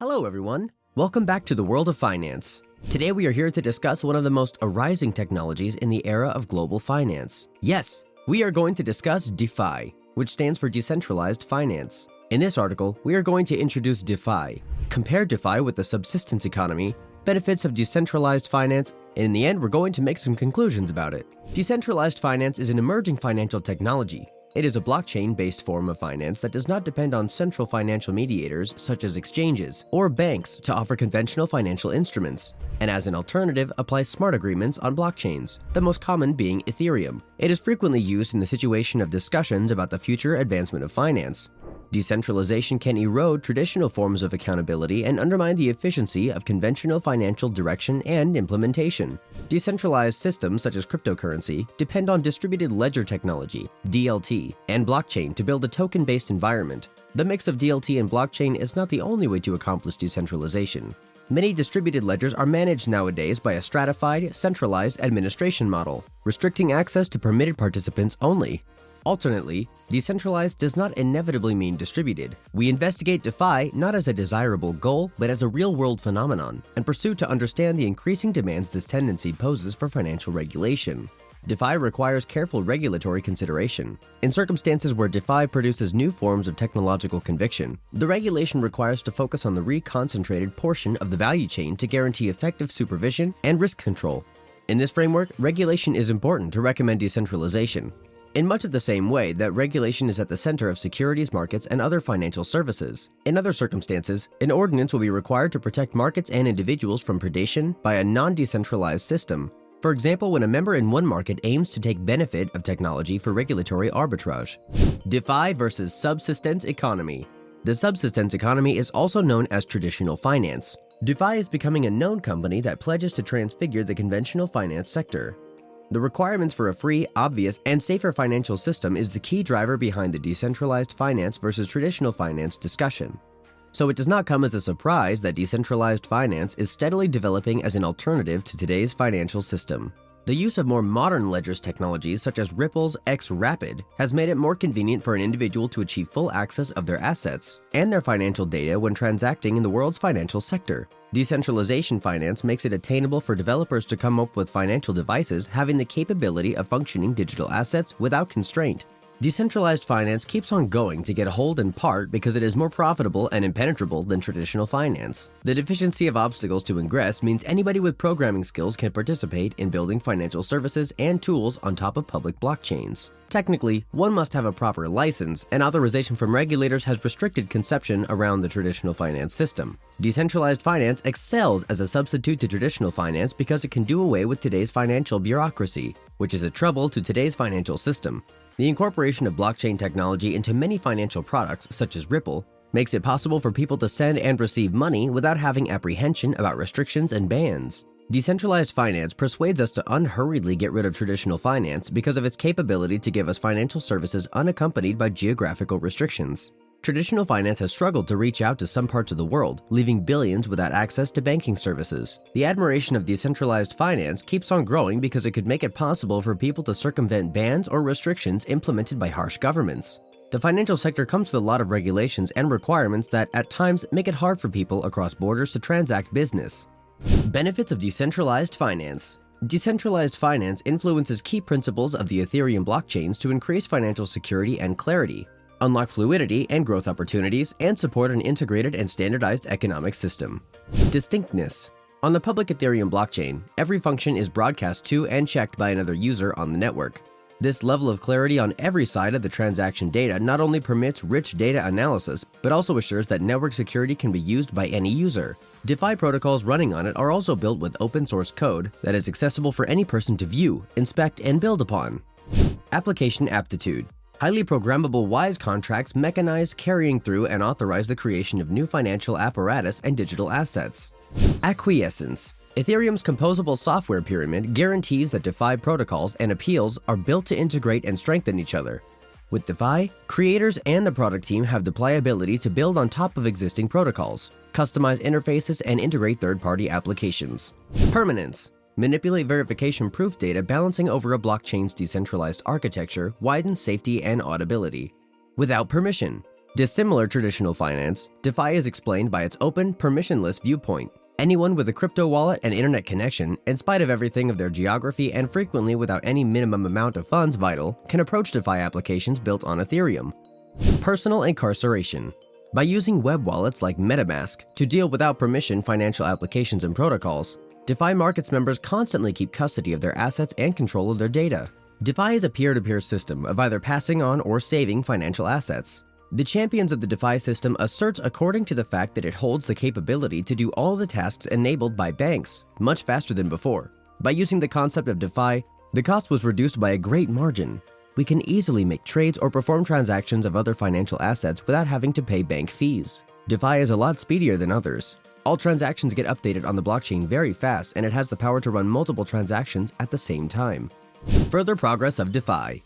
Hello everyone, welcome back to the world of finance. Today we are here to discuss one of the most arising technologies in the era of global finance. Yes, we are going to discuss DeFi, which stands for Decentralized Finance. In this article, we are going to introduce DeFi, compare DeFi with the subsistence economy, benefits of decentralized finance, and in the end we're going to make some conclusions about it. Decentralized finance is an emerging financial technology. It is a blockchain-based form of finance that does not depend on central financial mediators such as exchanges or banks to offer conventional financial instruments, and as an alternative applies smart agreements on blockchains, the most common being Ethereum. It is frequently used in the situation of discussions about the future advancement of finance. Decentralization can erode traditional forms of accountability and undermine the efficiency of conventional financial direction and implementation. Decentralized systems such as cryptocurrency depend on distributed ledger technology, DLT, and blockchain to build a token-based environment. The mix of DLT and blockchain is not the only way to accomplish decentralization. Many distributed ledgers are managed nowadays by a stratified, centralized administration model, restricting access to permitted participants only. Alternately, decentralized does not inevitably mean distributed. We investigate DeFi not as a desirable goal, but as a real-world phenomenon, and pursue to understand the increasing demands this tendency poses for financial regulation. DeFi requires careful regulatory consideration. In circumstances where DeFi produces new forms of technological conviction, the regulation requires to focus on the reconcentrated portion of the value chain to guarantee effective supervision and risk control. In this framework, regulation is important to recommend decentralization. In much of the same way that regulation is at the center of securities markets and other financial services. In other circumstances, an ordinance will be required to protect markets and individuals from predation by a non-decentralized system. For example, when a member in one market aims to take benefit of technology for regulatory arbitrage. DeFi versus subsistence economy. The subsistence economy is also known as traditional finance. DeFi is becoming a known company that pledges to transfigure the conventional finance sector. The requirements for a free, obvious, and safer financial system is the key driver behind the decentralized finance versus traditional finance discussion. So it does not come as a surprise that decentralized finance is steadily developing as an alternative to today's financial system. The use of more modern ledgers technologies such as Ripple's xRapid has made it more convenient for an individual to achieve full access of their assets and their financial data when transacting in the world's financial sector. Decentralization finance makes it attainable for developers to come up with financial devices having the capability of functioning digital assets without constraint. Decentralized finance keeps on going to get a hold in part because it is more profitable and impenetrable than traditional finance. The deficiency of obstacles to ingress means anybody with programming skills can participate in building financial services and tools on top of public blockchains. Technically, one must have a proper license, and authorization from regulators has restricted conception around the traditional finance system. Decentralized finance excels as a substitute to traditional finance because it can do away with today's financial bureaucracy, which is a trouble to today's financial system. The incorporation of blockchain technology into many financial products, such as Ripple, makes it possible for people to send and receive money without having apprehension about restrictions and bans. Decentralized finance persuades us to unhurriedly get rid of traditional finance because of its capability to give us financial services unaccompanied by geographical restrictions. Traditional finance has struggled to reach out to some parts of the world, leaving billions without access to banking services. The admiration of decentralized finance keeps on growing because it could make it possible for people to circumvent bans or restrictions implemented by harsh governments. The financial sector comes with a lot of regulations and requirements that at times make it hard for people across borders to transact business. Benefits of decentralized finance. Decentralized finance influences key principles of the Ethereum blockchains to increase financial security and clarity, unlock fluidity and growth opportunities, and support an integrated and standardized economic system. Distinctness. On the public Ethereum blockchain, every function is broadcast to and checked by another user on the network. This level of clarity on every side of the transaction data not only permits rich data analysis, but also assures that network security can be used by any user. DeFi protocols running on it are also built with open source code that is accessible for any person to view, inspect, and build upon. Application aptitude. Highly programmable WISE contracts mechanize, carrying through, and authorize the creation of new financial apparatus and digital assets. Acquiescence. Ethereum's composable software pyramid guarantees that DeFi protocols and appeals are built to integrate and strengthen each other. With DeFi, creators and the product team have the pliability to build on top of existing protocols, customize interfaces, and integrate third-party applications. Permanence. Manipulate verification proof data balancing over a blockchain's decentralized architecture widens safety and auditability. Without permission. Dissimilar traditional finance, DeFi is explained by its open, permissionless viewpoint. Anyone with a crypto wallet and internet connection, in spite of everything of their geography and frequently without any minimum amount of funds vital, can approach DeFi applications built on Ethereum. Personal incarceration. By using web wallets like MetaMask to deal without permission financial applications and protocols, DeFi markets members constantly keep custody of their assets and control of their data. DeFi is a peer-to-peer system of either passing on or saving financial assets. The champions of the DeFi system assert according to the fact that it holds the capability to do all the tasks enabled by banks, much faster than before. By using the concept of DeFi, the cost was reduced by a great margin. We can easily make trades or perform transactions of other financial assets without having to pay bank fees. DeFi is a lot speedier than others. All transactions get updated on the blockchain very fast, and it has the power to run multiple transactions at the same time. Further progress of DeFi.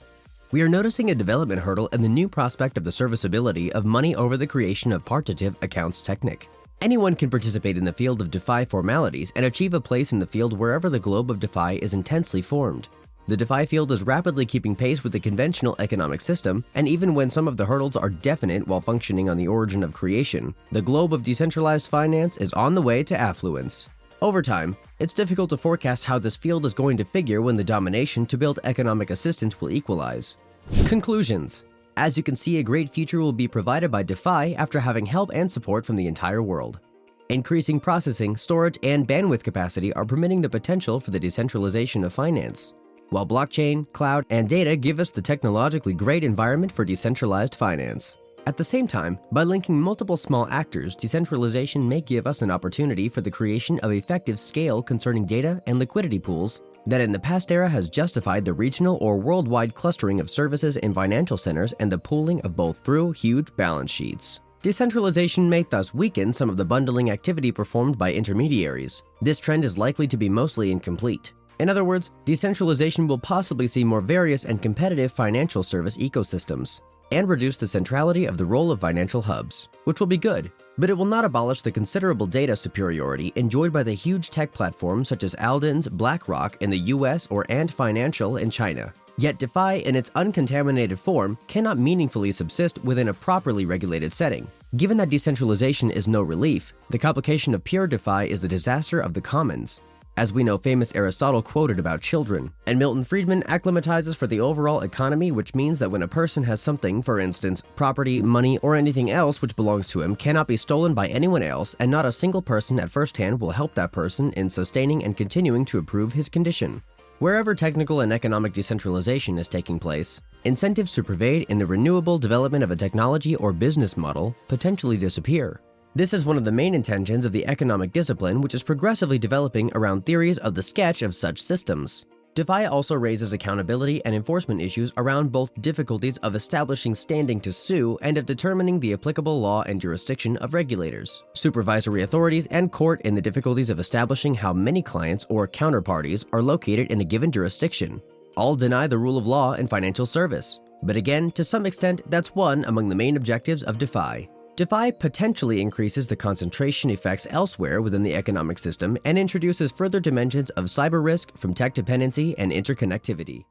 We are noticing a development hurdle in the new prospect of the serviceability of money over the creation of partitive accounts technique. Anyone can participate in the field of DeFi formalities and achieve a place in the field wherever the globe of DeFi is intensely formed. The DeFi field is rapidly keeping pace with the conventional economic system, and even when some of the hurdles are definite while functioning on the origin of creation, the globe of decentralized finance is on the way to affluence. Over time, it's difficult to forecast how this field is going to figure when the domination to build economic assistance will equalize. Conclusions. As you can see, a great future will be provided by DeFi after having help and support from the entire world. Increasing processing, storage, and bandwidth capacity are permitting the potential for the decentralization of finance, while blockchain, cloud, and data give us the technologically great environment for decentralized finance. At the same time, by linking multiple small actors, decentralization may give us an opportunity for the creation of effective scale concerning data and liquidity pools that in the past era has justified the regional or worldwide clustering of services in financial centers and the pooling of both through huge balance sheets. Decentralization may thus weaken some of the bundling activity performed by intermediaries. This trend is likely to be mostly incomplete. In other words, decentralization will possibly see more various and competitive financial service ecosystems, and reduce the centrality of the role of financial hubs, which will be good, but it will not abolish the considerable data superiority enjoyed by the huge tech platforms such as Alden's, BlackRock in the US or Ant Financial in China. Yet DeFi in its uncontaminated form cannot meaningfully subsist within a properly regulated setting. Given that decentralization is no relief, the complication of pure DeFi is the disaster of the commons. As we know, famous Aristotle quoted about children, and Milton Friedman acclimatizes for the overall economy, which means that when a person has something, for instance, property, money, or anything else which belongs to him, cannot be stolen by anyone else, and not a single person at first hand will help that person in sustaining and continuing to improve his condition. Wherever technical and economic decentralization is taking place, incentives to pervade in the renewable development of a technology or business model potentially disappear. This is one of the main intentions of the economic discipline, which is progressively developing around theories of the sketch of such systems. DeFi also raises accountability and enforcement issues around both difficulties of establishing standing to sue and of determining the applicable law and jurisdiction of regulators, supervisory authorities, and court in the difficulties of establishing how many clients or counterparties are located in a given jurisdiction. All deny the rule of law in financial service. But again, to some extent, that's one among the main objectives of DeFi. DeFi potentially increases the concentration effects elsewhere within the economic system and introduces further dimensions of cyber risk from tech dependency and interconnectivity.